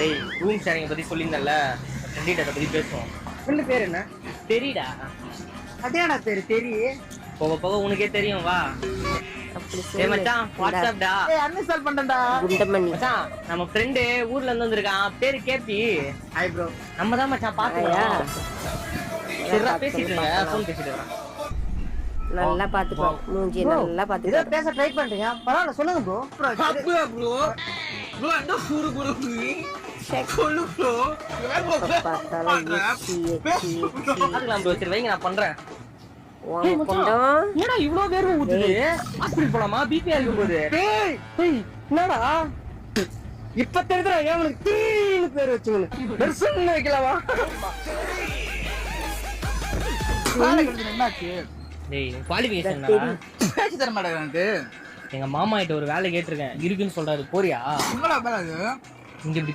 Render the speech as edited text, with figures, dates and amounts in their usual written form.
டேய் room sharing பத்தி சொல்லியிருந்தல ஃப்ரெண்டிட்ட அதை பத்தி பேசுவோம். ஃப்ரெண்டு பேர் என்ன? தெரியுடா, அதேடா பேரு தெரி. போக போக உனக்கே தெரியும் வா. அப்படி ஏய் சொல்லு. மச்சான் வாட்ஸ்அப்டா. ஏய் அன்இன்ஸ்டால் பண்ணடா. குண்டமணி. மச்சான் நம்ம ஃப்ரெண்டு ஊர்ல இருந்து வந்திருக்கான், பேரு கேபி. Hi bro. நம்ம தான் மச்சான் பாத்துக்கலாம். சரிடா பேசிட்டு இருங்க, ஃபோன் பேசிட்டு இருக்கேன். நல்லா பாத்துக்கோ, மூஞ்சி நல்லா இத பாத்துக்கோ. பேச ட்ரை பண்றீங்க. பரவாயில்ல சொல்லுங்க ப்ரோ. அப்படியா ப்ரோ? ப்ரோ என்ன சூடு ப்ரோ நீ? சொல்லு ப்ரோ. பார்த்தாலும் எச்சி, எச்சி, எச்சி. பாத்துக்கலாம் ப்ரோ, சரி வைங்க நான் பண்றேன். உன் குண்டம். என்னடா இவ்ளோ வேர்வை ஊத்துது? ஹாஸ்பிடல் போலாமா? பிபி ஆகும் போது. டேய் டேய் என்னடா இப்ப தெரியுதுடா ஏன் உனக்கு தீன்னு பேர் வச்சுங்க. பெருசுன்னு வைக்கலாமா? என்னாச்சு? டேய் குவாலிஃபிகேஷன் என்னடா? பேசி தர மாட்டேங்க எனக்கு. எங்க மாமா கிட்ட ஒரு வேலை கேட்டிருக்கேன், இருக்குன்னு சொல்றாரு, போறியா? உங்களா மேல அது? இங்க இப்படி